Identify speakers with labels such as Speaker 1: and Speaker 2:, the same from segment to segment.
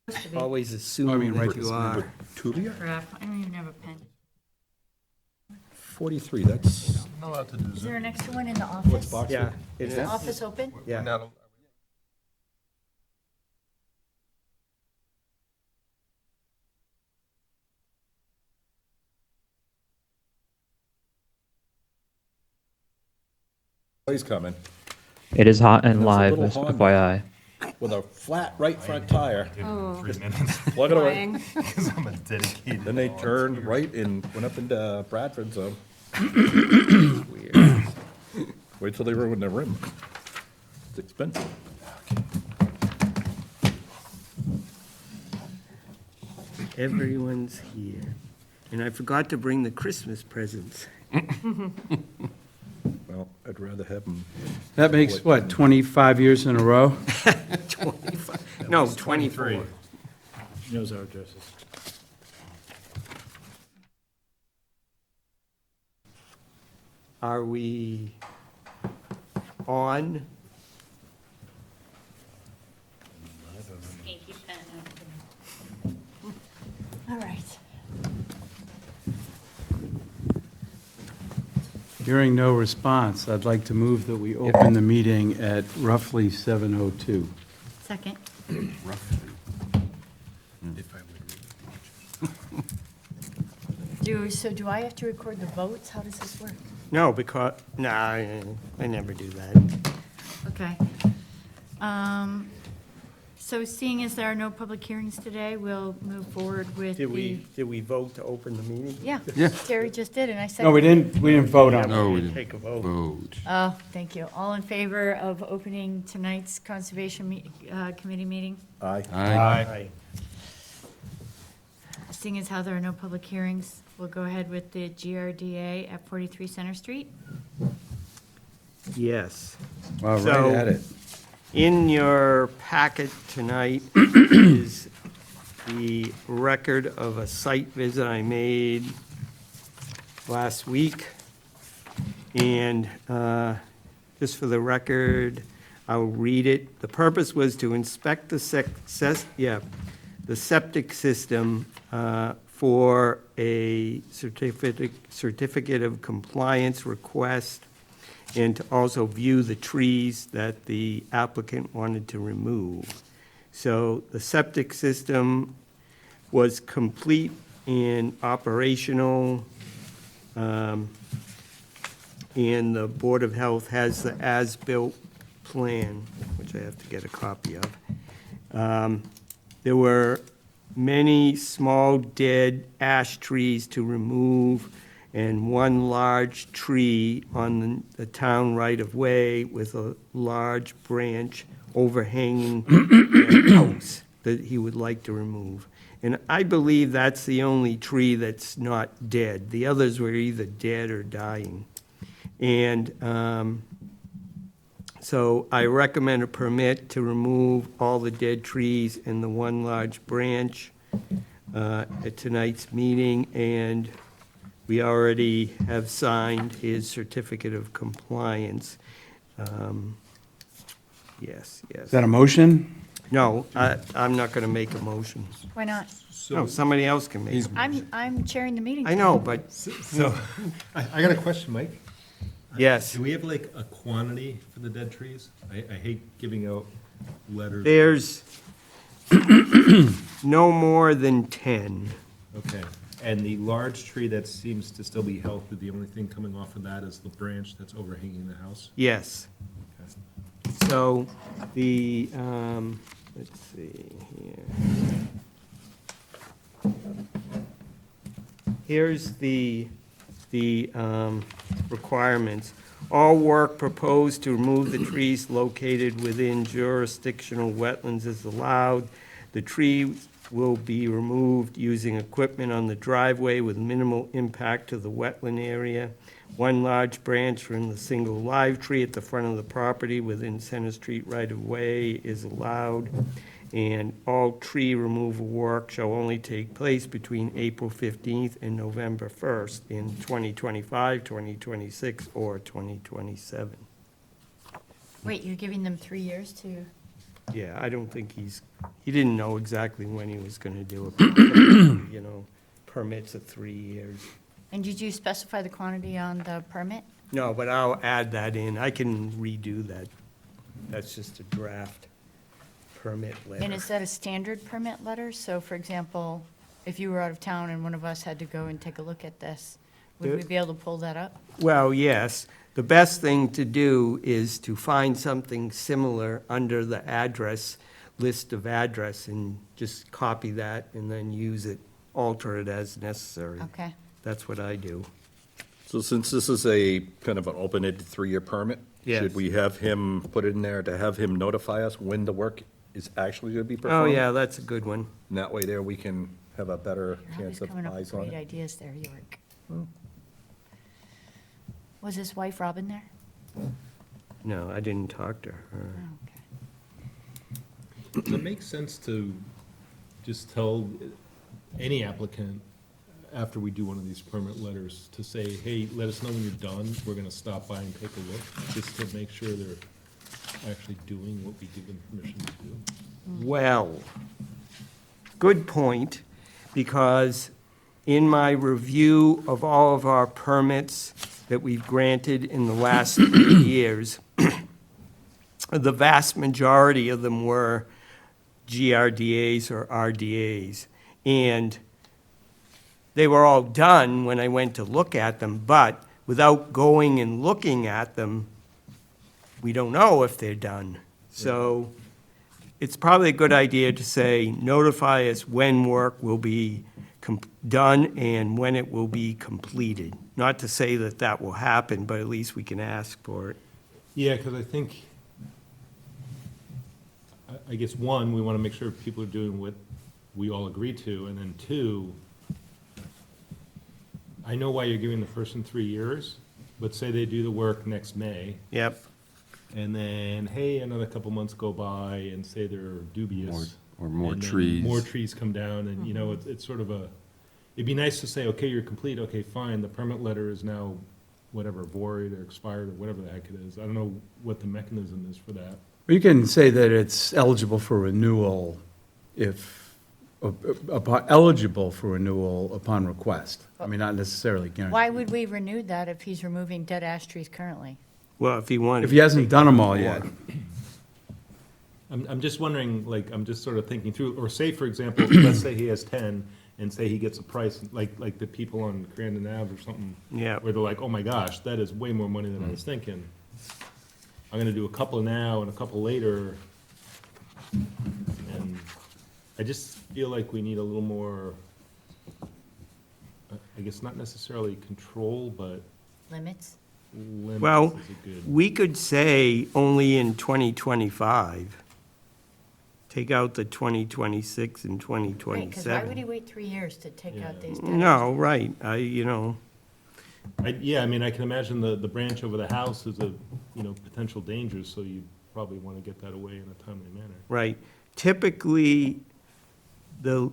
Speaker 1: Supposed to be.
Speaker 2: Always
Speaker 3: I
Speaker 2: assume
Speaker 3: mean, right
Speaker 2: that you
Speaker 3: this
Speaker 2: are.
Speaker 4: Tulia?
Speaker 1: Crap, I don't even have a pen.
Speaker 4: 43, that's,
Speaker 5: I'm not allowed to do
Speaker 1: Is there an
Speaker 5: Zoom.
Speaker 1: extra one in the
Speaker 4: what's
Speaker 1: office?
Speaker 4: Boxwood?
Speaker 2: Yeah, it
Speaker 1: Is
Speaker 2: is.
Speaker 1: the office open?
Speaker 2: Yeah.
Speaker 5: Not-
Speaker 4: He's coming,
Speaker 6: It is hot and
Speaker 4: There's a
Speaker 6: live,
Speaker 4: little
Speaker 6: as
Speaker 4: Honda.
Speaker 6: FYI.
Speaker 4: with a flat right front tire.
Speaker 1: Oh,
Speaker 5: 3 minutes,
Speaker 4: Plug it away.
Speaker 1: lying.
Speaker 5: because I'm a dedicated.
Speaker 4: Then they
Speaker 5: volunteer.
Speaker 4: turned right and went up into Bradford, so
Speaker 2: Weird.
Speaker 4: wait till they ruin their rim. It's expensive.
Speaker 2: Everyone's here. And I forgot to bring the Christmas presents.
Speaker 4: Well, I'd rather have them.
Speaker 3: That makes, what, 25 years in a row?
Speaker 2: 25, no, 24.
Speaker 3: Knows our addresses.
Speaker 2: Are we on?
Speaker 1: All right.
Speaker 3: Hearing no response, I'd like to move that we open the meeting at roughly 7:02.
Speaker 1: Second.
Speaker 5: If I would read.
Speaker 1: So do I have to record the votes? How does this work?
Speaker 2: No, because, nah, I never do that.
Speaker 1: Okay. So seeing as there are no public hearings today, we'll move forward with
Speaker 2: Did
Speaker 1: the.
Speaker 2: we vote to open the meeting?
Speaker 1: Yeah,
Speaker 3: Yeah.
Speaker 1: Terry just did, and I said.
Speaker 3: No, we didn't vote on it.
Speaker 4: No,
Speaker 2: we didn't take a vote.
Speaker 1: Oh, thank you. All in favor of opening tonight's Conservation Committee meeting?
Speaker 4: Aye.
Speaker 2: Aye.
Speaker 1: Seeing as how there are no public hearings, we'll go ahead with the GRDA at 43 Center Street.
Speaker 2: Yes.
Speaker 3: Well,
Speaker 2: So-
Speaker 3: right at it.
Speaker 2: In your packet tonight is the record of a site visit I made last week. And just for the record, I'll read it. The purpose was to inspect the septic system for a certificate of compliance request, and to also view the trees that the applicant wanted to remove. So the septic system was complete and operational, and the Board of Health has the as-built plan, which I have to get a copy of. There were many small dead ash trees to remove, and one large tree on the town right-of-way with a large branch overhanging the house that he would like to remove. And I believe that's the only tree that's not dead. The others were either dead or dying. And so I recommend a permit to remove all the dead trees and the one large branch at tonight's meeting, and we already have signed his certificate of compliance. Yes,
Speaker 3: Is
Speaker 2: yes.
Speaker 3: that a motion?
Speaker 2: No, I'm not going to make a motion.
Speaker 1: Why not?
Speaker 2: No, somebody else can make it.
Speaker 1: I'm chairing the meeting.
Speaker 2: I know, but,
Speaker 5: So, I got a question, Mike.
Speaker 2: yes,
Speaker 5: Do we have like a quantity for the dead trees? I hate giving out letters.
Speaker 2: there's no more than 10.
Speaker 5: Okay, and the large tree that seems to still be healthy, the only thing coming off of that is the branch that's overhanging the house?
Speaker 2: Yes.
Speaker 5: Okay.
Speaker 2: So the, let's see here. Here's the requirements. All work proposed to remove the trees located within jurisdictional wetlands is allowed. The tree will be removed using equipment on the driveway with minimal impact to the wetland area. One large branch from the single live tree at the front of the property within Center Street right-of-way is allowed. And all tree removal work shall only take place between April 15th and November 1st in 2025, 2026, or 2027.
Speaker 1: Wait, you're giving them 3 years to,
Speaker 2: Yeah, I don't think he didn't know exactly when he was gonna do it. You know, permits are 3 years.
Speaker 1: And did you specify the quantity on the permit?
Speaker 2: No, but I'll add that in. I can redo that. That's just a draft permit
Speaker 1: And
Speaker 2: letter.
Speaker 1: is that a standard permit letter? So for example, if you were out of town and one of us had to go and take a look at this, would we be able to pull that up?
Speaker 2: Well, yes. The best thing to do is to find something similar under the address, list of address, and just copy that and then use it, alter it as necessary.
Speaker 1: Okay.
Speaker 2: That's what I do.
Speaker 4: So since this is a kind of an open-ended 3-year permit,
Speaker 2: Yes.
Speaker 4: should we have him put it in there to have him notify us when the work is actually going to be
Speaker 2: Oh,
Speaker 4: performed?
Speaker 2: yeah, that's a good one.
Speaker 4: And that way there, we can have a better
Speaker 1: You're always
Speaker 4: chance of
Speaker 1: coming up with
Speaker 4: eyes on
Speaker 1: great
Speaker 4: it.
Speaker 1: ideas there, York. Was his wife Robin there?
Speaker 2: No, I didn't talk to her.
Speaker 1: Oh, okay.
Speaker 5: Does it make sense to just tell any applicant, after we do one of these permit letters, to say, hey, let us know when you're done, we're gonna stop by and take a look, just to make sure they're actually doing what we give them permission to do?
Speaker 2: Well, good point, because in my review of all of our permits that we've granted in the last 3 years, the vast majority of them were GRDAs or RDAs. And they were all done when I went to look at them, but without going and looking at them, we don't know if they're done. So it's probably a good idea to say, notify us when work will be done and when it will be completed. Not to say that that will happen, but at least we can ask for it.
Speaker 5: Yeah, because I think, I guess, one, we want to make sure people are doing what we all agree to, and then two, I know why you're giving the person 3 years, but say they do the work next May,
Speaker 2: Yep,
Speaker 5: and then, hey, another couple months go by and say they're dubious.
Speaker 3: Or more
Speaker 5: and then
Speaker 3: trees.
Speaker 5: More trees come down, and, you know, it's sort of a, it'd be nice to say, okay, you're complete, okay, fine, the permit letter is now, whatever, void or expired, or whatever the heck it is. I don't know what the mechanism is for that.
Speaker 3: You can say that it's eligible for renewal if, eligible for renewal upon request. I mean, not necessarily guaranteed.
Speaker 1: Why would we renew that if he's removing dead ash trees currently?
Speaker 2: well, if he wanted.
Speaker 3: If he hasn't done them all yet.
Speaker 5: I'm just wondering, like, I'm just sort of thinking through, or say, for example, let's say he has 10, and say he gets a price, like the people on Crandon Ave or something.
Speaker 2: Yeah.
Speaker 5: Where they're like, oh my gosh, that is way more money than I was thinking. I'm gonna do a couple now and a couple later. And I just feel like we need a little more, I guess, not necessarily control, but
Speaker 1: Limits?
Speaker 5: limits
Speaker 2: Well,
Speaker 5: is a good.
Speaker 2: we could say only in 2025. Take out the 2026 and
Speaker 1: Right, because why would
Speaker 2: 2027.
Speaker 1: he wait 3 years to take out
Speaker 5: Yeah.
Speaker 1: these dead?
Speaker 2: No, right, you know,
Speaker 5: Yeah, I mean, I can imagine the branch over the house is a, you know, potential danger, so you probably want to get that away in a timely manner.
Speaker 2: right. Typically, the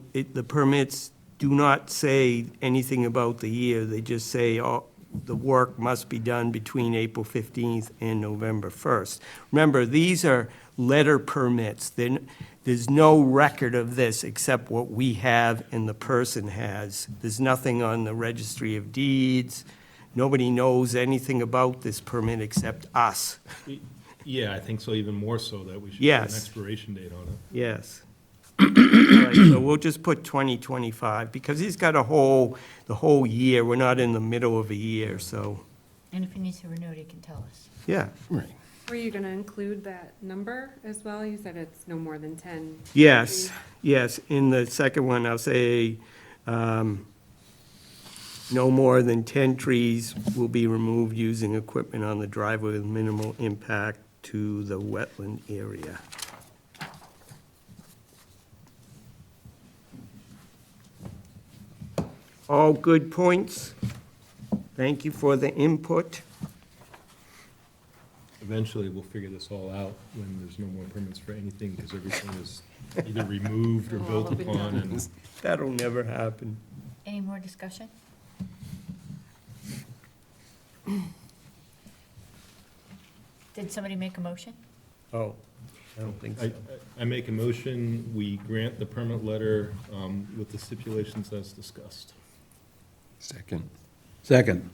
Speaker 2: permits do not say anything about the year. They just say, oh, the work must be done between April 15th and November 1st. Remember, these are letter permits. There's no record of this except what we have and the person has. There's nothing on the registry of deeds. Nobody knows anything about this permit except us.
Speaker 5: Yeah, I think so, even more so, that we should put an
Speaker 2: Yes.
Speaker 5: expiration date on it.
Speaker 2: Yes. All right, so we'll just put 2025, because he's got the whole year. We're not in the middle of a year, so,
Speaker 1: And if he needs to renew it, he can tell us.
Speaker 2: yeah.
Speaker 3: Right.
Speaker 6: Were you gonna include that number as well? You said it's no more than 10.
Speaker 2: Yes, yes. In the second one, I'll say, no more than 10 trees will be removed using equipment on the driveway with minimal impact to the wetland area. All good points. Thank you for the input.
Speaker 5: Eventually, we'll figure this all out when there's no more permits for anything, because everything is either removed or
Speaker 6: All
Speaker 5: built
Speaker 6: up and
Speaker 5: upon,
Speaker 6: down.
Speaker 5: and
Speaker 2: That'll never happen.
Speaker 1: Any more discussion? Did somebody make a motion?
Speaker 2: Oh, I don't think
Speaker 5: I,
Speaker 2: so.
Speaker 5: I make a motion, we grant the permit letter with the stipulations as discussed.
Speaker 4: Second.
Speaker 3: Second.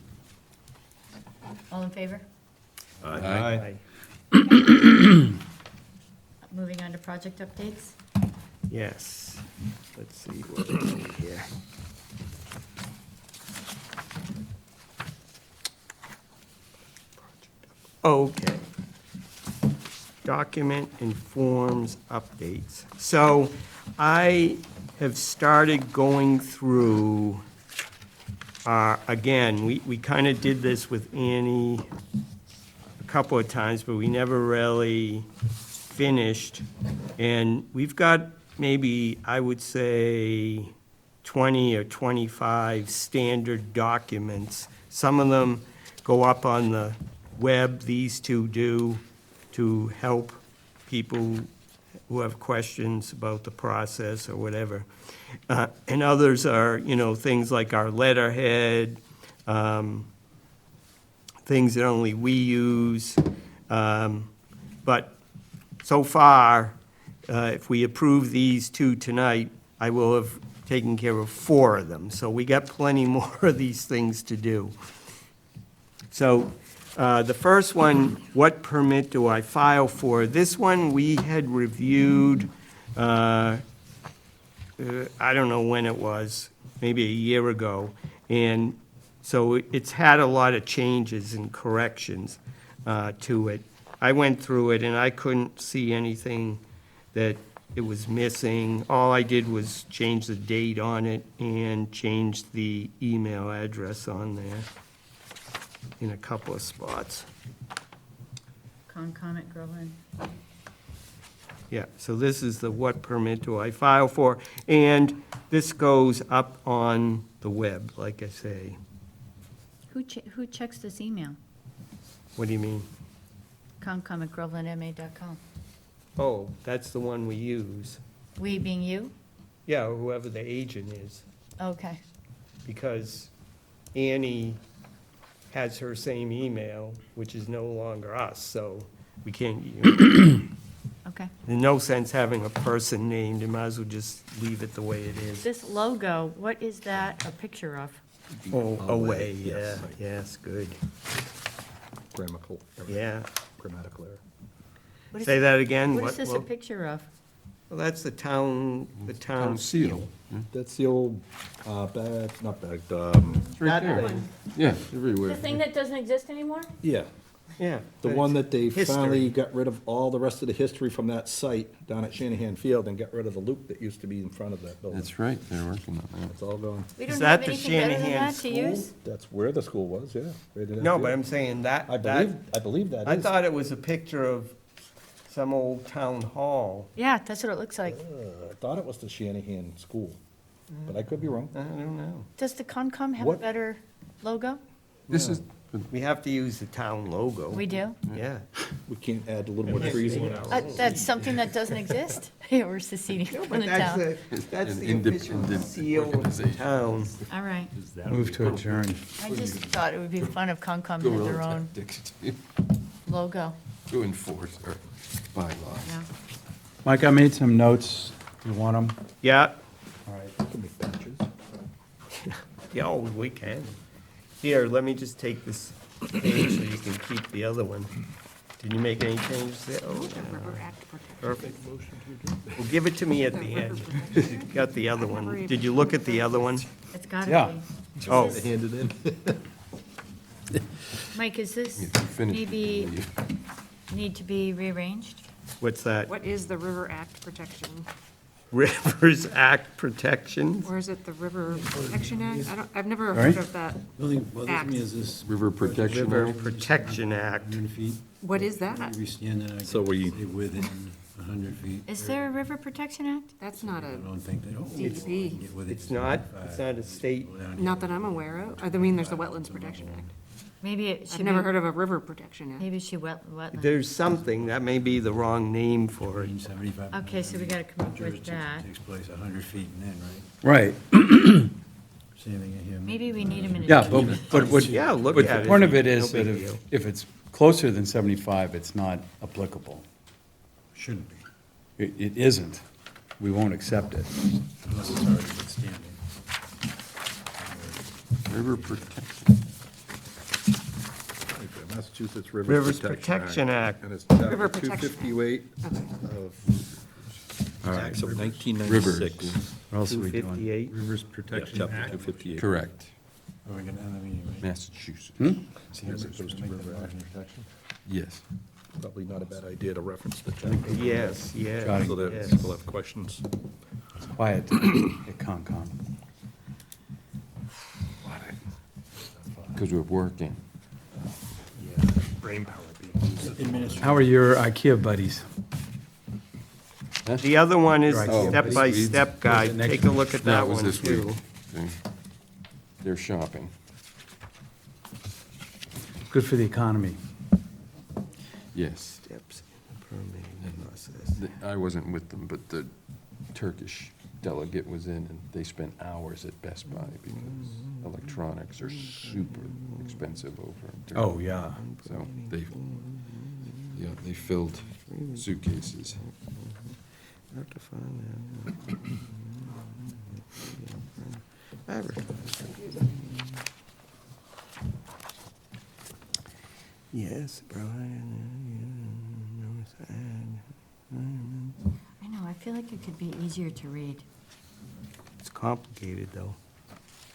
Speaker 1: All in favor?
Speaker 2: Aye.
Speaker 1: Moving on to project updates.
Speaker 2: Yes. Let's see, what are we here? Okay. Document and forms updates. So I have started going through, again, we kind of did this with Annie a couple of times, but we never really finished. And we've got maybe, I would say, 20 or 25 standard documents. Some of them go up on the web, these two do, to help people who have questions about the process or whatever. And others are, you know, things like our letterhead, things that only we use. But so far, if we approve these two tonight, I will have taken care of 4 of them. So we got plenty more of these things to do. So the first one, what permit do I file for? This one we had reviewed, I don't know when it was, maybe a year ago. And so it's had a lot of changes and corrections to it. I went through it and I couldn't see anything that it was missing. All I did was change the date on it and change the email address on there in a couple of spots.
Speaker 1: Concom at Groveland.
Speaker 2: Yeah, so this is the what permit do I file for? And this goes up on the web, like I say.
Speaker 1: Who checks this email?
Speaker 2: What do you mean?
Speaker 1: Concom at grovelandma.com.
Speaker 2: Oh, that's the one we use.
Speaker 1: We being you?
Speaker 2: Yeah, or whoever the agent is,
Speaker 1: Okay.
Speaker 2: because Annie has her same email, which is no longer us, so we can't,
Speaker 1: Okay.
Speaker 2: there's no sense having a person named, you might as well just leave it the way it is.
Speaker 1: This logo, what is that a picture of?
Speaker 2: Oh, away, yeah,
Speaker 4: yes.
Speaker 2: yes, good,
Speaker 4: Grammatical error.
Speaker 2: yeah.
Speaker 4: Grammatical error.
Speaker 1: What is-
Speaker 2: Say that again?
Speaker 1: What is this a
Speaker 2: lo-
Speaker 1: picture of?
Speaker 2: Well, that's the town seal.
Speaker 4: That's the old, bag, not bag,
Speaker 2: That thing,
Speaker 7: Yeah, everywhere.
Speaker 1: The thing that doesn't exist anymore?
Speaker 4: yeah,
Speaker 2: yeah.
Speaker 4: the one that they
Speaker 2: History.
Speaker 4: finally got rid of all the rest of the history from that site down at Shanahan Field and got rid of the loop that used to be in front of that building.
Speaker 7: That's right, they're working on that.
Speaker 4: It's all gone.
Speaker 1: We
Speaker 2: Is
Speaker 1: don't
Speaker 2: that
Speaker 1: have
Speaker 2: the
Speaker 1: anything better than
Speaker 2: Shanahan
Speaker 1: that to
Speaker 2: School?
Speaker 1: use?
Speaker 4: That's where the school was, yeah. right in that
Speaker 2: No,
Speaker 4: field.
Speaker 2: but I'm saying that,
Speaker 4: I believe that
Speaker 2: I
Speaker 4: is.
Speaker 2: thought it was a picture of some old town hall.
Speaker 1: Yeah, that's what it looks like.
Speaker 4: I thought it was the Shanahan School, but I could be wrong.
Speaker 2: I don't know.
Speaker 1: Does the Concom have a
Speaker 4: What-
Speaker 1: better logo?
Speaker 7: This is,
Speaker 2: We have to use the town logo.
Speaker 1: We do?
Speaker 2: Yeah.
Speaker 4: We can't add a little more trees in it.
Speaker 1: That's something that doesn't exist? We're seceding from the town.
Speaker 2: That's
Speaker 7: An
Speaker 2: the official
Speaker 7: independent
Speaker 2: seal of the
Speaker 7: organization.
Speaker 2: town.
Speaker 1: All right.
Speaker 3: Move to adjourn.
Speaker 1: I just thought it would be fun if Concom had
Speaker 7: guerrilla
Speaker 1: their own
Speaker 7: tactics
Speaker 1: logo.
Speaker 7: to enforce our bylaws.
Speaker 1: Yeah.
Speaker 3: Mike, I made some notes. You want them?
Speaker 2: Yeah,
Speaker 3: All right.
Speaker 4: Can make batches.
Speaker 2: yeah, oh, we can. Here, let me just take this page so you can keep the other one. Did you make any changes there? Oh, yeah. Perfect. Well, give it to me at the end. You got the other one. Did you look at the other one?
Speaker 1: It's gotta
Speaker 3: Yeah.
Speaker 1: be.
Speaker 2: Oh,
Speaker 4: Handed in.
Speaker 1: Mike, is this
Speaker 7: You can finish it,
Speaker 1: maybe
Speaker 7: leave.
Speaker 1: need to be rearranged?
Speaker 2: what's that?
Speaker 6: What is the River Act protection?
Speaker 2: Rivers Act protections?
Speaker 6: Or is it the River Protection Act? I've never
Speaker 3: Sorry?
Speaker 6: heard of that.
Speaker 8: The only thing bothers
Speaker 6: Act.
Speaker 8: me is this.
Speaker 7: River Protection
Speaker 2: River
Speaker 7: Act?
Speaker 2: Protection Act.
Speaker 8: 100 feet.
Speaker 6: What is that?
Speaker 8: Every stand that I
Speaker 4: So we-
Speaker 8: say within 100 feet.
Speaker 1: Is there a River Protection Act?
Speaker 6: That's not
Speaker 8: I
Speaker 6: a,
Speaker 8: don't think that.
Speaker 6: DEP.
Speaker 8: Get within
Speaker 2: It's not,
Speaker 8: 75.
Speaker 2: it's not a state,
Speaker 8: Go down here.
Speaker 6: not that I'm aware of. I mean, there's the Wetlands Protection Act.
Speaker 1: Maybe it should
Speaker 6: I've
Speaker 1: be.
Speaker 6: never heard of a River Protection Act.
Speaker 1: Maybe it should wetland.
Speaker 2: there's something, that may be the wrong name for it.
Speaker 8: Within 75.
Speaker 1: Okay, so we gotta come up with
Speaker 8: Jurisdiction
Speaker 1: that.
Speaker 8: Takes place 100 feet and then, right?
Speaker 3: Right.
Speaker 8: Same thing here.
Speaker 1: Maybe we need them in a.
Speaker 3: Yeah, but what,
Speaker 2: Yeah, look
Speaker 3: but
Speaker 2: at
Speaker 3: the
Speaker 2: it.
Speaker 3: point of it is
Speaker 2: No big
Speaker 3: that
Speaker 2: deal.
Speaker 3: if it's closer than 75, it's not applicable.
Speaker 8: Shouldn't be,
Speaker 3: It isn't. We won't accept it.
Speaker 8: unless it's already good standing.
Speaker 7: River protection.
Speaker 4: Massachusetts
Speaker 2: Rivers Protection Act.
Speaker 4: And it's
Speaker 6: River
Speaker 4: chapter
Speaker 6: Protection.
Speaker 4: 258 of Acts of 1996.
Speaker 3: What else are we doing?
Speaker 2: 258.
Speaker 5: Rivers
Speaker 4: Yeah,
Speaker 5: Protection
Speaker 4: chapter
Speaker 5: Act.
Speaker 4: 258.
Speaker 7: Correct.
Speaker 8: Are we gonna, I mean,
Speaker 7: Massachusetts.
Speaker 8: see how we're supposed to make the margin protection?
Speaker 7: Yes.
Speaker 4: Probably not a bad idea to reference the chapter,
Speaker 2: Yes, yes.
Speaker 3: Johnny.
Speaker 4: so that
Speaker 2: yes.
Speaker 4: people have questions.
Speaker 3: Quiet at Concom.
Speaker 7: Because we're working.
Speaker 5: Brain power being used.
Speaker 3: How are your IKEA buddies?
Speaker 2: The other one is
Speaker 3: Right.
Speaker 2: the
Speaker 3: Oh,
Speaker 2: step-by-step
Speaker 3: Where's
Speaker 2: guide.
Speaker 3: the next
Speaker 2: Take a
Speaker 3: one?
Speaker 2: look at
Speaker 7: That
Speaker 2: that
Speaker 7: was
Speaker 2: one,
Speaker 7: this week.
Speaker 2: too.
Speaker 7: See? They're shopping.
Speaker 3: Good for the economy.
Speaker 7: Yes.
Speaker 2: Steps in the permitting process.
Speaker 7: I wasn't with them, but the Turkish delegate was in, and they spent hours at Best Buy because electronics are super expensive over in Turkey.
Speaker 3: Oh, yeah.
Speaker 7: So they filled suitcases.
Speaker 2: Yes, Brian.
Speaker 1: I know, I feel like it could be easier to read.
Speaker 2: It's complicated, though.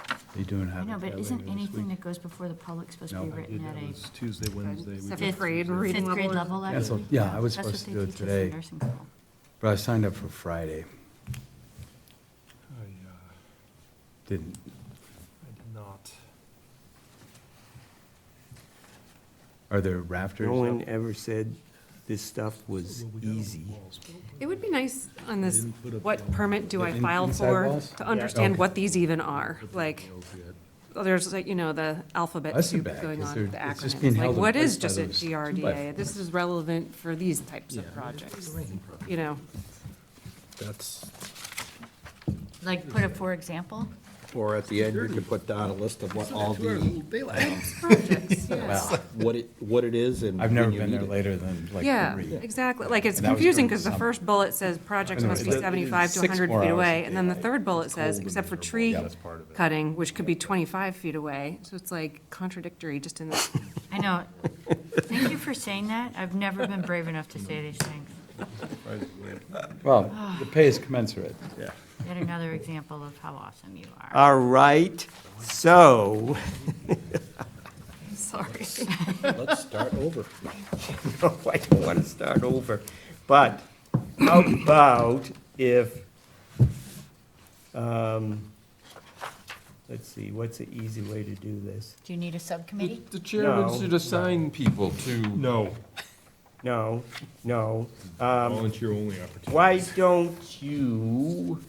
Speaker 3: Are you doing
Speaker 1: I
Speaker 3: Habitat
Speaker 1: know, but
Speaker 3: later
Speaker 1: isn't
Speaker 3: this
Speaker 1: anything
Speaker 3: week?
Speaker 1: that goes before the public supposed to
Speaker 3: No,
Speaker 1: be
Speaker 3: I
Speaker 1: written at
Speaker 5: That
Speaker 1: a
Speaker 5: was Tuesday, Wednesday. we did
Speaker 6: Seventh grade reading
Speaker 1: fifth grade
Speaker 6: level.
Speaker 1: level,
Speaker 3: Cancel-
Speaker 1: actually?
Speaker 3: yeah, I was
Speaker 1: That's
Speaker 3: supposed
Speaker 1: what
Speaker 3: to
Speaker 1: they
Speaker 3: do it
Speaker 1: teach us in
Speaker 3: today.
Speaker 1: nursing school.
Speaker 3: But I signed up for Friday. Didn't.
Speaker 5: I did not.
Speaker 3: Are there rafters?
Speaker 2: No one
Speaker 3: up?
Speaker 2: ever said this stuff was easy.
Speaker 6: It would be nice on this,
Speaker 5: didn't put up
Speaker 6: what permit do I
Speaker 3: In-
Speaker 6: file
Speaker 3: inside
Speaker 6: for,
Speaker 3: walls?
Speaker 6: to understand
Speaker 3: Okay.
Speaker 6: what these even are, like, there's like, the alphabet
Speaker 3: That's too
Speaker 6: soup
Speaker 3: bad,
Speaker 6: going
Speaker 3: 'cause
Speaker 6: on,
Speaker 3: they're-
Speaker 6: the
Speaker 3: it's just being
Speaker 6: acronyms, like,
Speaker 3: held in
Speaker 6: what
Speaker 3: place
Speaker 6: is
Speaker 3: by
Speaker 6: just a
Speaker 3: those
Speaker 6: GRDA? This is relevant for these types of projects,
Speaker 4: That's,
Speaker 1: Like, put a for example?
Speaker 4: or at the end, you could put down a list of what all the,
Speaker 6: projects, yeah.
Speaker 4: what it is and
Speaker 3: I've never
Speaker 4: when you
Speaker 3: been there
Speaker 4: need it.
Speaker 3: later than like
Speaker 6: Yeah,
Speaker 3: 3.
Speaker 6: exactly. Like, it's
Speaker 3: And that was
Speaker 6: confusing
Speaker 3: during
Speaker 6: because the
Speaker 3: summer.
Speaker 6: first bullet says projects
Speaker 3: Anyway,
Speaker 6: must be
Speaker 3: but
Speaker 6: 75 to
Speaker 3: 6
Speaker 6: 100
Speaker 3: more
Speaker 6: feet
Speaker 3: hours
Speaker 6: away.
Speaker 3: a
Speaker 6: And then the
Speaker 3: day.
Speaker 6: third bullet says, except for tree
Speaker 3: Yeah, that's part of it.
Speaker 6: cutting, which could be 25 feet away. So it's like contradictory just in the,
Speaker 1: I know. Thank you for saying that. I've never been brave enough to say these things.
Speaker 3: Well, the pay is commensurate.
Speaker 1: Yet another example of how awesome you are.
Speaker 2: All right, so,
Speaker 6: sorry.
Speaker 4: Let's start over.
Speaker 2: no, I don't want to start over, but how about if, let's see, what's the easy way to do this?
Speaker 1: Do you need a subcommittee?
Speaker 7: The chairman
Speaker 2: No.
Speaker 7: should assign people to.
Speaker 5: No,
Speaker 2: No, no.
Speaker 5: volunteer only opportunity.
Speaker 2: Why don't you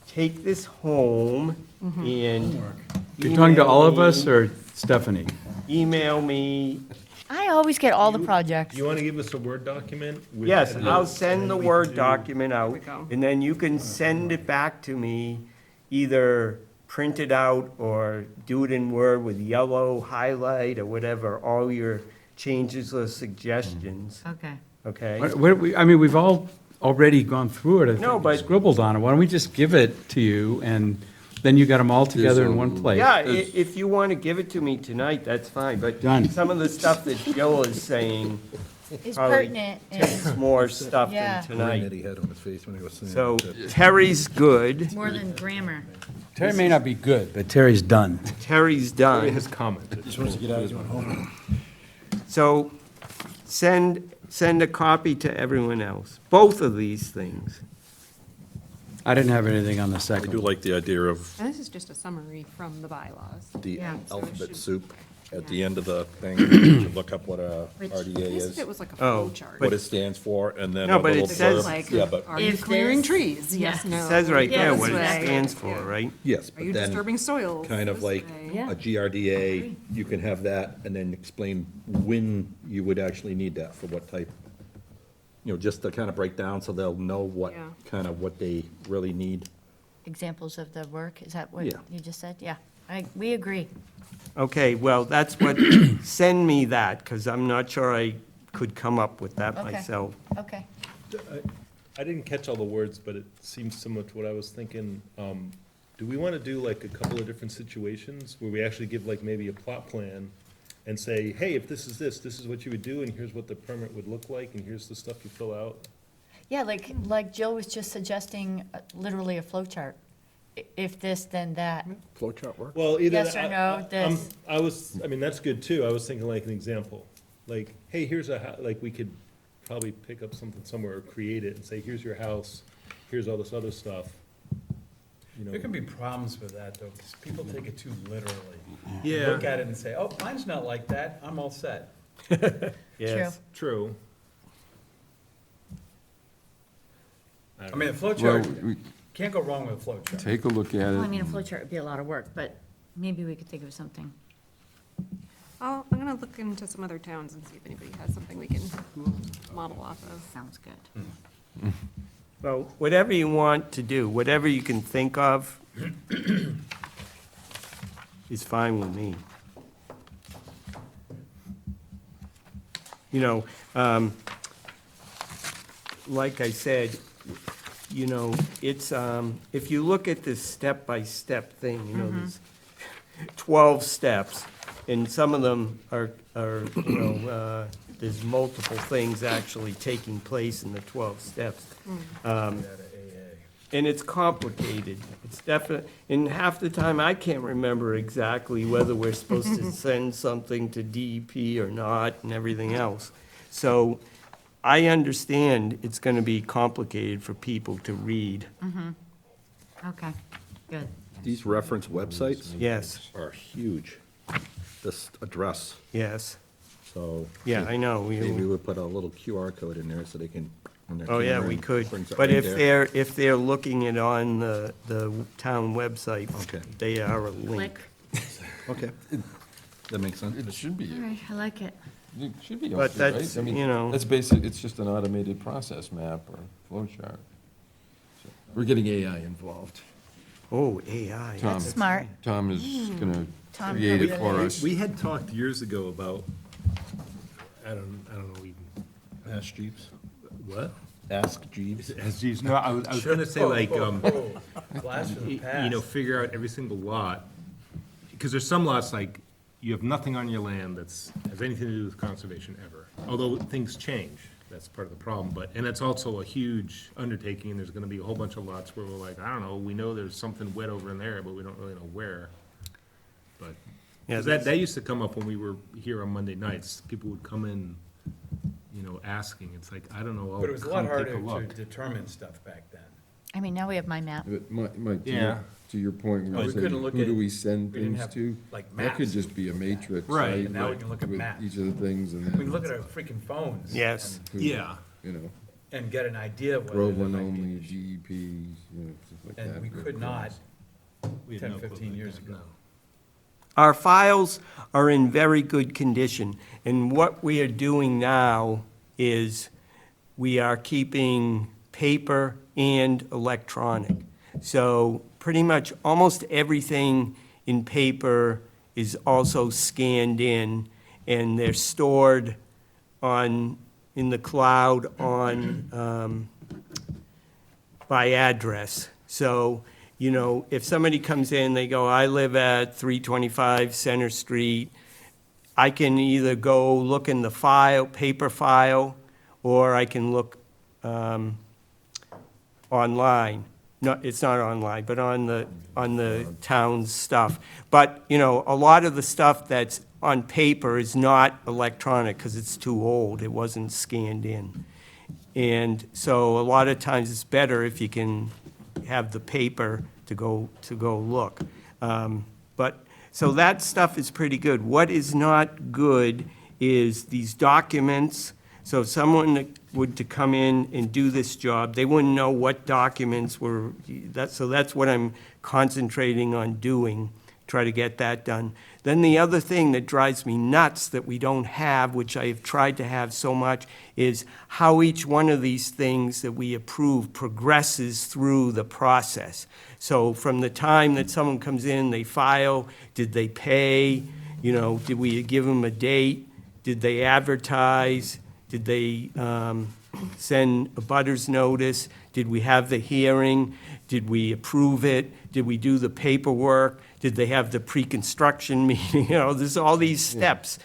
Speaker 2: take this home and
Speaker 3: You're talking to all of
Speaker 2: email
Speaker 3: us
Speaker 2: me-
Speaker 3: or Stephanie?
Speaker 2: Email me,
Speaker 1: I always get all the projects.
Speaker 5: You want to give us a Word document? with
Speaker 2: yes,
Speaker 5: edits,
Speaker 2: I'll send the
Speaker 5: and we
Speaker 2: Word
Speaker 5: can do-
Speaker 2: document out,
Speaker 6: we go.
Speaker 2: and then you can send it back to me, either print it out or do it in Word with yellow highlight or whatever, all your changes or suggestions,
Speaker 1: Okay.
Speaker 2: okay?
Speaker 3: I mean, we've all already gone through it. I
Speaker 2: No,
Speaker 3: think,
Speaker 2: but-
Speaker 3: scribbled on it. Why don't we just give it to you, and then you got them all together in one
Speaker 7: There's a-
Speaker 3: place?
Speaker 2: Yeah, if you want to give it to me tonight, that's fine, but
Speaker 3: Done.
Speaker 2: some of the stuff that Jill is saying
Speaker 1: Is
Speaker 2: Probably
Speaker 1: pertinent and
Speaker 2: takes more stuff
Speaker 1: Yeah.
Speaker 2: than tonight.
Speaker 4: He had on his face when he was saying
Speaker 2: So
Speaker 4: that.
Speaker 2: Terry's good,
Speaker 1: more than grammar.
Speaker 3: Terry may not be good, but Terry's done.
Speaker 2: Terry's
Speaker 5: He
Speaker 2: done.
Speaker 5: has commented.
Speaker 8: Supposed to get out of doing homework.
Speaker 2: So send a copy to everyone else, both of these things.
Speaker 3: I didn't have anything on the
Speaker 4: I do
Speaker 3: second.
Speaker 4: like the idea of
Speaker 6: And this is just a summary from the bylaws.
Speaker 4: the
Speaker 1: Yeah.
Speaker 6: So it
Speaker 4: alphabet
Speaker 6: should-
Speaker 4: soup at the end of the thing, to look up what a
Speaker 1: Which-
Speaker 4: RDA
Speaker 6: This
Speaker 4: is,
Speaker 6: if it was like a
Speaker 2: Oh,
Speaker 6: flow chart.
Speaker 4: what it stands for, and then
Speaker 2: No,
Speaker 4: a
Speaker 2: but it
Speaker 4: little
Speaker 2: says-
Speaker 4: blurb.
Speaker 6: Like,
Speaker 4: Yeah, but,
Speaker 6: are you
Speaker 1: If
Speaker 6: clearing
Speaker 1: this-
Speaker 6: trees? Yes,
Speaker 1: Yes.
Speaker 6: no.
Speaker 2: Says right there
Speaker 6: This
Speaker 2: what it
Speaker 6: way.
Speaker 2: stands for,
Speaker 6: Yeah.
Speaker 2: right?
Speaker 4: yes,
Speaker 6: Are
Speaker 4: but
Speaker 6: you
Speaker 4: then,
Speaker 6: disturbing soils?
Speaker 4: kind of
Speaker 6: This
Speaker 4: like
Speaker 6: way.
Speaker 1: Yeah.
Speaker 4: a GRDA, you can have that, and then explain when you would actually need that, for what type. Just to kind of break down, so they'll know what,
Speaker 6: Yeah.
Speaker 4: kind of what they really need.
Speaker 1: Examples of the work, is that what
Speaker 4: Yeah.
Speaker 1: you just said? Yeah, we agree.
Speaker 2: Okay, well, that's what, send me that, because I'm not sure I could come up with that
Speaker 1: Okay.
Speaker 2: myself.
Speaker 1: Okay.
Speaker 5: I didn't catch all the words, but it seems similar to what I was thinking. Do we want to do like a couple of different situations where we actually give like maybe a plot plan and say, hey, if this is what you would do, and here's what the permit would look like, and here's the stuff you fill out?
Speaker 1: Yeah, like Jill was just suggesting, literally a flow chart. If this, then that.
Speaker 4: Flowchart work?
Speaker 5: Well, either.
Speaker 1: Yes or no, this.
Speaker 5: I mean, that's good too. I was thinking like an example, like, hey, here's like, we could probably pick up something somewhere or create it and say, here's your house, here's all this other stuff. You
Speaker 3: There
Speaker 5: know,
Speaker 3: can be problems with that, though, because people take it too literally.
Speaker 5: Yeah.
Speaker 3: Look at it and say, oh, mine's not like that, I'm all set.
Speaker 2: Yes.
Speaker 5: true.
Speaker 3: I mean, a flow
Speaker 7: Well,
Speaker 3: chart,
Speaker 7: we
Speaker 3: can't go wrong with a flow chart.
Speaker 7: take a look at
Speaker 1: Well, I mean, a
Speaker 7: it.
Speaker 1: flow chart would be a lot of work, but maybe we could think of something.
Speaker 6: I'm gonna look into some other towns and see if anybody has something we can model off of.
Speaker 1: Sounds good.
Speaker 2: Well, whatever you want to do, whatever you can think of is fine with me. You know, like I said, you know, it's, if you look at this step-by-step thing, you know, there's 12 steps, and some of them are, you know, there's multiple things actually taking place in the 12 steps. And it's complicated. It's definite, and half the time, I can't remember exactly whether we're supposed to send something to DEP or not and everything else. So I understand it's gonna be complicated for people to read.
Speaker 1: Okay, good.
Speaker 4: These reference websites
Speaker 2: Yes,
Speaker 4: are huge, this address,
Speaker 2: yes.
Speaker 4: so.
Speaker 2: Yeah, I know.
Speaker 4: Maybe we would put a little QR code in there so they can, on their
Speaker 2: Oh, yeah,
Speaker 4: camera,
Speaker 2: we
Speaker 4: and
Speaker 2: could.
Speaker 4: brings it
Speaker 2: But
Speaker 4: right
Speaker 2: if
Speaker 4: there.
Speaker 2: they're looking it on the town website,
Speaker 4: Okay.
Speaker 2: they are a link.
Speaker 1: Click.
Speaker 4: Okay, that makes sense.
Speaker 7: It should be,
Speaker 1: All right, I like it.
Speaker 7: it should be
Speaker 2: But
Speaker 7: okay, right?
Speaker 2: that's,
Speaker 7: I mean,
Speaker 2: you know-
Speaker 7: That's basic, it's just an automated process map or flow chart. So, we're getting AI involved.
Speaker 2: Oh, AI.
Speaker 7: Tom.
Speaker 1: That's smart.
Speaker 7: Tom is gonna
Speaker 1: Tom
Speaker 7: create it
Speaker 1: probably
Speaker 7: for
Speaker 1: really
Speaker 7: us.
Speaker 5: We had talked years ago about, I don't know even.
Speaker 4: Ask Jeeves.
Speaker 5: What?
Speaker 4: Ask Jeeves.
Speaker 5: As Jeeves, no, I was gonna say like,
Speaker 3: Blast from the
Speaker 5: you
Speaker 3: past.
Speaker 5: know, figure out every single lot, because there's some lots, like, you have nothing on your land that's, has anything to do with conservation ever. Although things change, that's part of the problem, but, and it's also a huge undertaking, and there's gonna be a whole bunch of lots where we're like, I don't know, we know there's something wet over in there, but we don't really know where. But,
Speaker 2: Yeah,
Speaker 5: 'cause that used to come up when we were here on Monday nights, people would come in, you know, asking, it's like, I don't know, I'll
Speaker 3: But it was a lot
Speaker 5: come take
Speaker 3: harder
Speaker 5: a
Speaker 3: to
Speaker 5: look.
Speaker 3: determine stuff back then.
Speaker 1: I mean, now we have my map.
Speaker 7: But Mike,
Speaker 5: Yeah.
Speaker 7: to your point,
Speaker 3: Oh,
Speaker 7: we
Speaker 3: we
Speaker 7: were saying,
Speaker 3: couldn't look
Speaker 7: who do
Speaker 3: at-
Speaker 7: we send
Speaker 3: we didn't
Speaker 7: things
Speaker 3: have,
Speaker 7: to?
Speaker 3: like,
Speaker 7: That could
Speaker 3: maps.
Speaker 7: just be a matrix,
Speaker 5: Right,
Speaker 7: right?
Speaker 3: And now we
Speaker 7: with-
Speaker 3: can look at
Speaker 7: with
Speaker 3: maps.
Speaker 7: Each of the things and
Speaker 3: We can
Speaker 7: then,
Speaker 3: look at our freaking phones.
Speaker 2: Yes.
Speaker 3: and-
Speaker 5: Yeah.
Speaker 7: you know,
Speaker 3: And get an idea of whether there
Speaker 7: Groveland
Speaker 3: might
Speaker 7: only,
Speaker 3: be.
Speaker 7: GEPs, you know, stuff like that.
Speaker 3: And we could not,
Speaker 5: We had
Speaker 3: 10,
Speaker 5: no clue
Speaker 3: 15
Speaker 5: about
Speaker 3: years
Speaker 5: that,
Speaker 3: ago.
Speaker 5: no.
Speaker 2: Our files are in very good condition, and what we are doing now is we are keeping paper and electronic. So pretty much almost everything in paper is also scanned in, and they're stored in the cloud by address. So, you know, if somebody comes in, they go, I live at 325 Center Street, I can either go look in the file, paper file, or I can look online. No, it's not online, but on the town's stuff. But, you know, a lot of the stuff that's on paper is not electronic because it's too old. It wasn't scanned in. And so a lot of times it's better if you can have the paper to go look. But, so that stuff is pretty good. What is not good is these documents. So if someone would to come in and do this job, they wouldn't know what documents were, so that's what I'm concentrating on doing, try to get that done. Then the other thing that drives me nuts that we don't have, which I've tried to have so much, is how each one of these things that we approve progresses through the process. So from the time that someone comes in, they file, did they pay, you know, did we give them a date, did they advertise, did they, send a butters notice? Did we have the hearing? Did we approve it? Did we do the paperwork? Did they have the pre-construction meeting? You know, there's all these steps.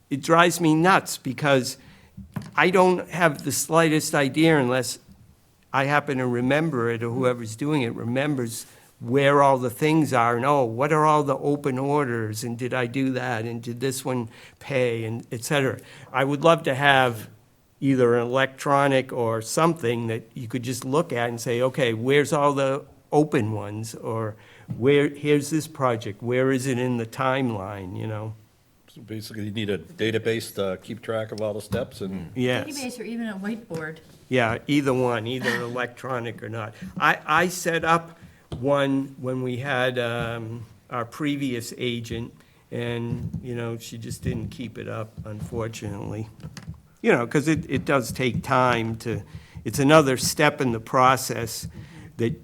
Speaker 2: It drives me nuts because I don't have the slightest idea unless I happen to remember it, or whoever's doing it remembers where all the things are, and, oh, what are all the open orders, and did I do that, and did this one pay, and et cetera. I would love to have either an electronic or something that you could just look at and say, okay, where's all the open ones, or here's this project, where is it in the timeline, you know?
Speaker 4: So basically, you need a database to keep track of all the steps and.
Speaker 2: Yes.
Speaker 1: Database or even a whiteboard.
Speaker 2: Yeah, either one, either electronic or not. I set up one when we had our previous agent, and, you know, she just didn't keep it up, unfortunately. You know, because it does take time to, it's another step in the process that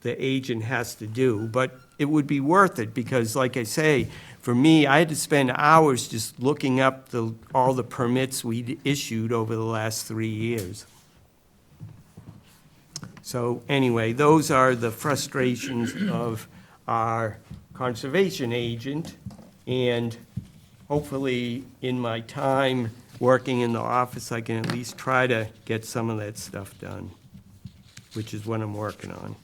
Speaker 2: the agent has to do, but it would be worth it, because like I say, for me, I had to spend hours just looking up all the permits we'd issued over the last 3 years. So anyway, those are the frustrations of our conservation agent, and hopefully in my time working in the office, I can at least try to get some of that stuff done, which is what I'm working on.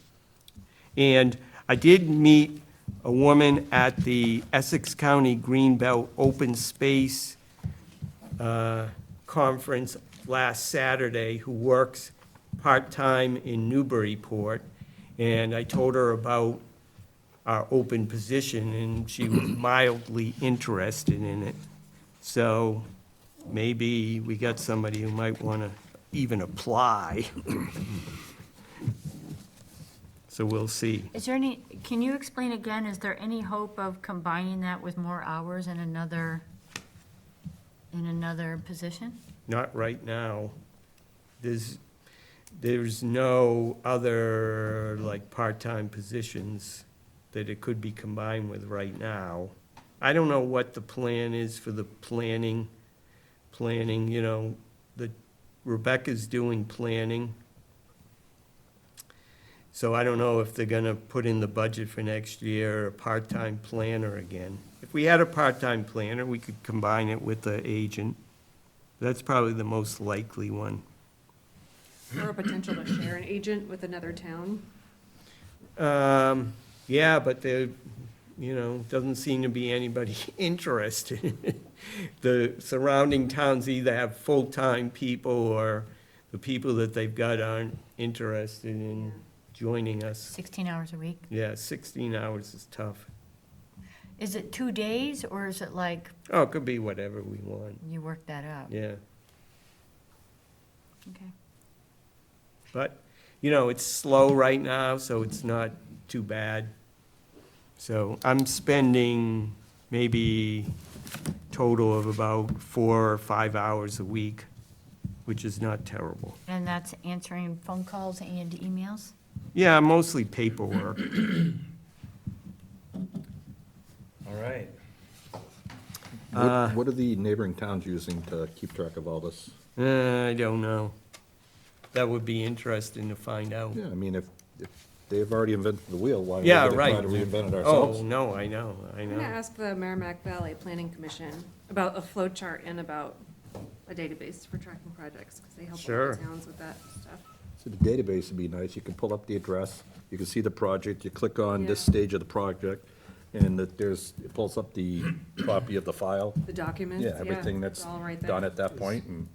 Speaker 2: And I did meet a woman at the Essex County Greenbelt Open Space Conference last Saturday, who works part-time in Newburyport, and I told her about our open position, and she was mildly interested in it. So maybe we got somebody who might want to even apply. So we'll see.
Speaker 1: Is there any, can you explain again, is there any hope of combining that with more hours in another position?
Speaker 2: Not right now. There's no other, like, part-time positions that it could be combined with right now. I don't know what the plan is for the planning, you know, Rebecca's doing planning. So I don't know if they're gonna put in the budget for next year a part-time planner again. If we had a part-time planner, we could combine it with the agent. That's probably the most likely one.
Speaker 6: Or a potential to share an agent with another town.
Speaker 2: Yeah, but there, you know, doesn't seem to be anybody interested. The surrounding towns either have full-time people, or the people that they've got aren't interested in joining us.
Speaker 1: 16 hours a week?
Speaker 2: Yeah, 16 hours is tough.
Speaker 1: Is it 2 days, or is it like
Speaker 2: Oh, it could be whatever we want,
Speaker 1: you work that out?
Speaker 2: yeah.
Speaker 1: Okay.
Speaker 2: But, you know, it's slow right now, so it's not too bad. So I'm spending maybe total of about 4 or 5 hours a week, which is not terrible.
Speaker 1: And that's answering phone calls and emails?
Speaker 2: Yeah, mostly paperwork.
Speaker 8: All right.
Speaker 4: What are the neighboring towns using to keep track of all this?
Speaker 2: I don't know. That would be interesting to find out.
Speaker 4: Yeah, I mean, if they've already invented the wheel, why
Speaker 2: Yeah,
Speaker 4: would we try
Speaker 2: right.
Speaker 4: to reinvent it
Speaker 2: Oh,
Speaker 4: ourselves?
Speaker 2: no, I know.
Speaker 6: I'm gonna ask the Merrimack Valley Planning Commission about a flow chart and about a database for tracking projects, because they help a lot
Speaker 2: Sure.
Speaker 6: of towns with that stuff.
Speaker 4: So the database would be nice, you can pull up the address, you can see the project, you click on this
Speaker 6: Yeah.
Speaker 4: stage of the project, and it pulls up the copy of the file.
Speaker 6: The documents,
Speaker 4: Yeah, everything that's
Speaker 6: it's all right there.
Speaker 4: done at that point, and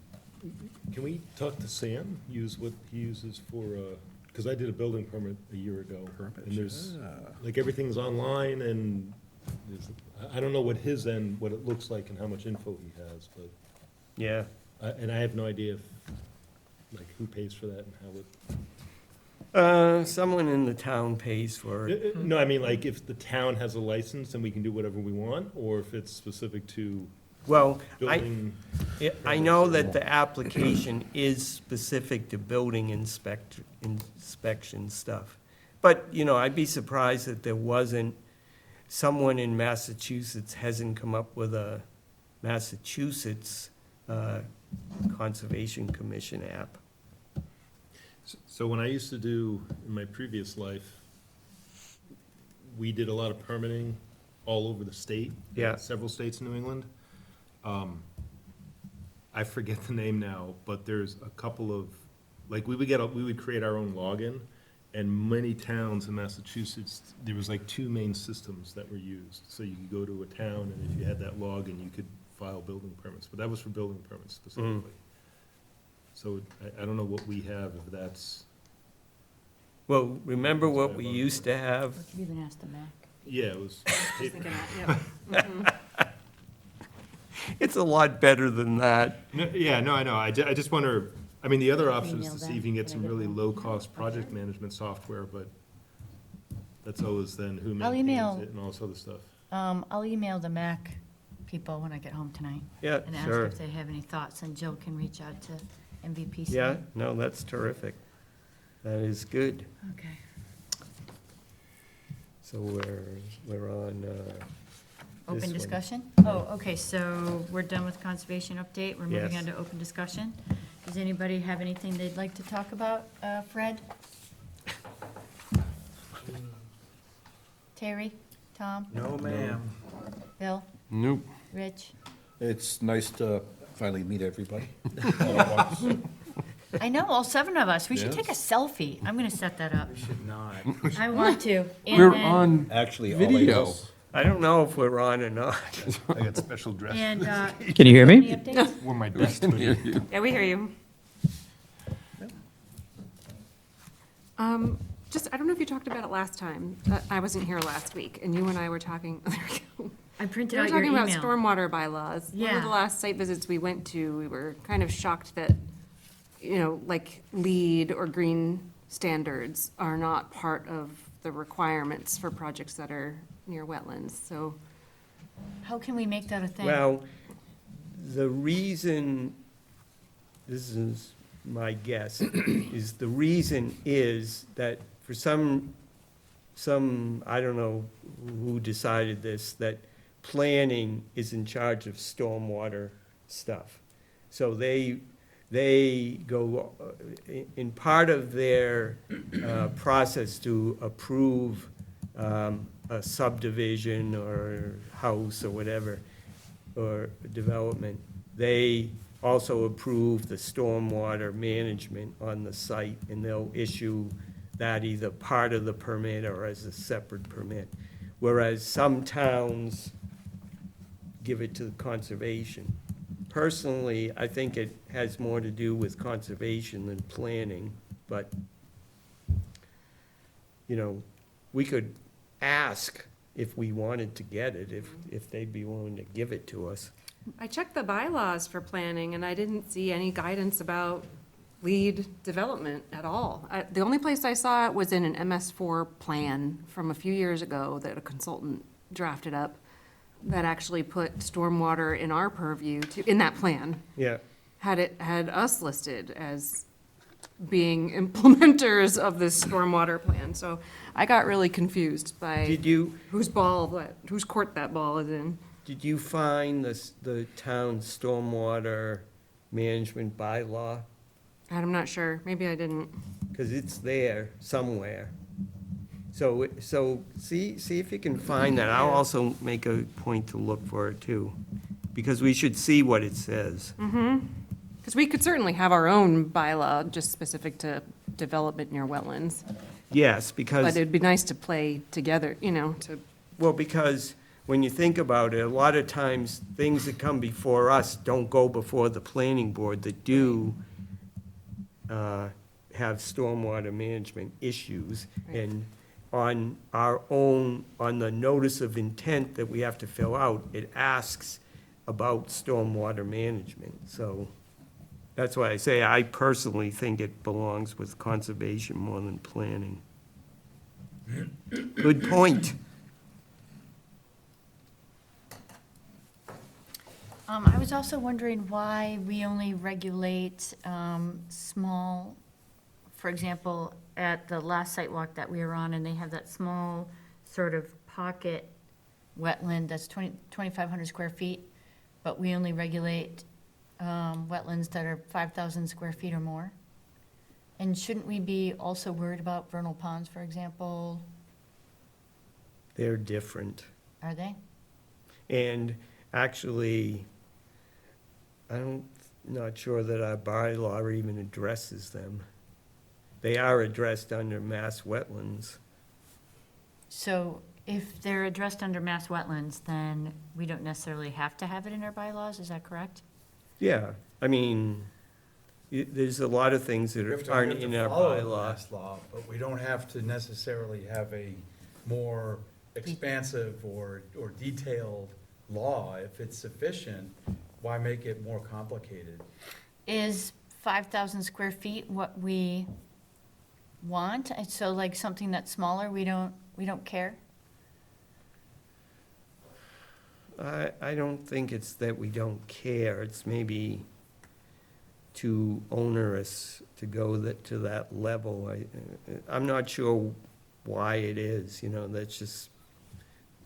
Speaker 5: Can we talk to Sam, use what he uses for, because I did a building permit a year ago. And there's, like, everything's online, and I don't know what his end, what it looks like and how much info he has, but,
Speaker 2: Yeah.
Speaker 5: and I have no idea if, like, who pays for that and how it.
Speaker 2: Someone in the town pays for it.
Speaker 5: No, I mean, like, if the town has a license, then we can do whatever we want, or if it's specific to
Speaker 2: Well,
Speaker 5: building.
Speaker 2: I know that the application is specific to building inspection stuff. But, you know, I'd be surprised that there wasn't, someone in Massachusetts hasn't come up with a Massachusetts Conservation Commission app.
Speaker 5: So when I used to do, in my previous life, we did a lot of permitting all over the state.
Speaker 2: Yeah.
Speaker 5: Several states in New England. I forget the name now, but there's a couple of, like, we would create our own login, and many towns in Massachusetts, there was like two main systems that were used. So you could go to a town, and if you had that login, you could file building permits, but that was for building permits specifically. So I don't know what we have, if that's,
Speaker 2: Well, remember what we used to have?
Speaker 1: We could even ask the MAC.
Speaker 5: yeah, it was.
Speaker 6: Just thinking that, yep.
Speaker 2: It's a lot better than that.
Speaker 5: No, yeah, no, I know. I just wonder, I mean, the other option is
Speaker 1: Email
Speaker 5: to see
Speaker 1: them
Speaker 5: if you can get
Speaker 1: when I
Speaker 5: some
Speaker 1: get
Speaker 5: really
Speaker 1: home.
Speaker 5: low-cost project management software, but that's always then who
Speaker 1: I'll email-
Speaker 5: maintains it and all this other stuff.
Speaker 1: I'll email the MAC people when I get home tonight
Speaker 2: Yeah,
Speaker 1: and ask
Speaker 2: sure.
Speaker 1: if they have any thoughts, and Jill can reach out to MVPC.
Speaker 2: Yeah, no, that's terrific. That is good.
Speaker 1: Okay.
Speaker 2: So we're on,
Speaker 1: Open
Speaker 2: one.
Speaker 1: discussion? Oh, okay, so we're done with conservation update. We're moving
Speaker 2: Yes.
Speaker 1: on to open discussion. Does anybody have anything they'd like to talk about? Fred? Terry? Tom?
Speaker 8: No, ma'am.
Speaker 1: Bill?
Speaker 7: Nope.
Speaker 1: Rich?
Speaker 4: It's nice to finally meet everybody.
Speaker 1: I know, all 7 of us. We should take a selfie. I'm gonna set that up.
Speaker 8: We should not.
Speaker 1: I want to. And
Speaker 7: We're
Speaker 1: then-
Speaker 7: on
Speaker 4: Actually, all I
Speaker 7: video.
Speaker 4: know.
Speaker 2: I don't know if we're on or not.
Speaker 5: I got special dress.
Speaker 1: And,
Speaker 9: Can you hear me?
Speaker 1: any updates?
Speaker 5: Wore my
Speaker 7: We
Speaker 5: best
Speaker 7: can
Speaker 5: hoodie.
Speaker 7: hear you.
Speaker 6: Yeah, we hear you. Just, I don't know if you talked about it last time. I wasn't here last week, and you and I were talking, there we go.
Speaker 1: I printed
Speaker 6: We were
Speaker 1: out your
Speaker 6: talking about
Speaker 1: email.
Speaker 6: stormwater bylaws. One
Speaker 1: Yeah.
Speaker 6: of the last site visits we went to, we were kind of shocked that, you know, like LEED or green standards are not part of the requirements for projects that are near wetlands, so.
Speaker 1: How can we make that a thing?
Speaker 2: Well, the reason, this is my guess, is the reason is that for some, I don't know who decided this, that planning is in charge of stormwater stuff. So they go, in part of their process to approve a subdivision or house or whatever, or development, they also approve the stormwater management on the site, and they'll issue that either part of the permit or as a separate permit. Whereas some towns give it to conservation. Personally, I think it has more to do with conservation than planning, but, you know, we could ask if we wanted to get it, if they'd be willing to give it to us.
Speaker 6: I checked the bylaws for planning, and I didn't see any guidance about LEED development at all. The only place I saw it was in an MS4 plan from a few years ago that a consultant drafted up that actually put stormwater in our purview in that plan.
Speaker 2: Yeah,
Speaker 6: Had us listed as being implementers of this stormwater plan. So I got really confused by
Speaker 2: did you,
Speaker 6: whose court that ball is in.
Speaker 2: did you find the town stormwater management bylaw?
Speaker 6: I'm not sure. Maybe I didn't.
Speaker 2: Because it's there somewhere. So see if you can find that. I'll also make a point to look for it too, because we should see what it says.
Speaker 6: Because we could certainly have our own bylaw just specific to development near wetlands.
Speaker 2: Yes,
Speaker 6: But
Speaker 2: because,
Speaker 6: it'd be nice to play together, you know, to,
Speaker 2: well, because when you think about it, a lot of times, things that come before us don't go before the planning board that do have stormwater management issues.
Speaker 6: Right.
Speaker 2: And on our own, on the notice of intent that we have to fill out, it asks about stormwater management. So that's why I say I personally think it belongs with conservation more than planning. Good point.
Speaker 1: I was also wondering why we only regulate small, for example, at the last site walk that we were on, and they have that small sort of pocket wetland that's 2,500 square feet, but we only regulate wetlands that are 5,000 square feet or more. And shouldn't we be also worried about vernal ponds, for example?
Speaker 2: They're different.
Speaker 1: Are they?
Speaker 2: And actually, not sure that our bylaw even addresses them. They are addressed under mass wetlands.
Speaker 1: So if they're addressed under mass wetlands, then we don't necessarily have to have it in our bylaws, is that correct?
Speaker 2: Yeah, I mean, there's a lot of things
Speaker 3: We have
Speaker 2: that
Speaker 3: to-
Speaker 2: aren't
Speaker 3: we have
Speaker 2: in
Speaker 3: to
Speaker 2: our
Speaker 3: follow the
Speaker 2: bylaw.
Speaker 3: mass law, but we don't have to necessarily have a more expansive or detailed law. If it's sufficient, why make it more complicated?
Speaker 1: Is 5,000 square feet what we want? And so like something that's smaller, we don't care?
Speaker 2: I don't think it's that we don't care, it's maybe too onerous to go to that level. I'm not sure why it is, that's just,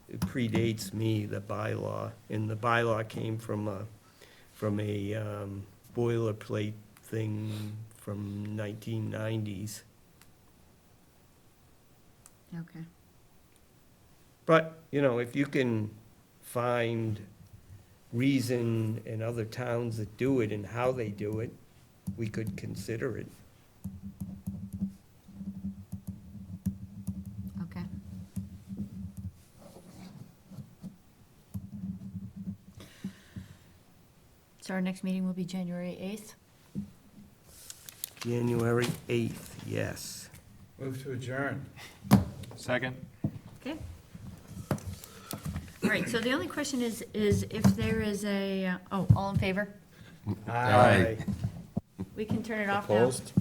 Speaker 2: it predates me, the bylaw. And the bylaw came from a boilerplate thing from 1990s.
Speaker 1: Okay.
Speaker 2: But, if you can find reason in other towns that do it and how they do it, we could consider it.
Speaker 1: Okay. So our next meeting will be January 8th?
Speaker 2: January 8th, yes.
Speaker 3: Move to adjourn.
Speaker 8: Second?
Speaker 1: Okay. All right, so the only question is if there is all in favor?
Speaker 7: Aye.
Speaker 1: We can turn it off now.
Speaker 4: Opposed?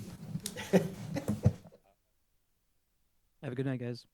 Speaker 9: Have a good night, guys.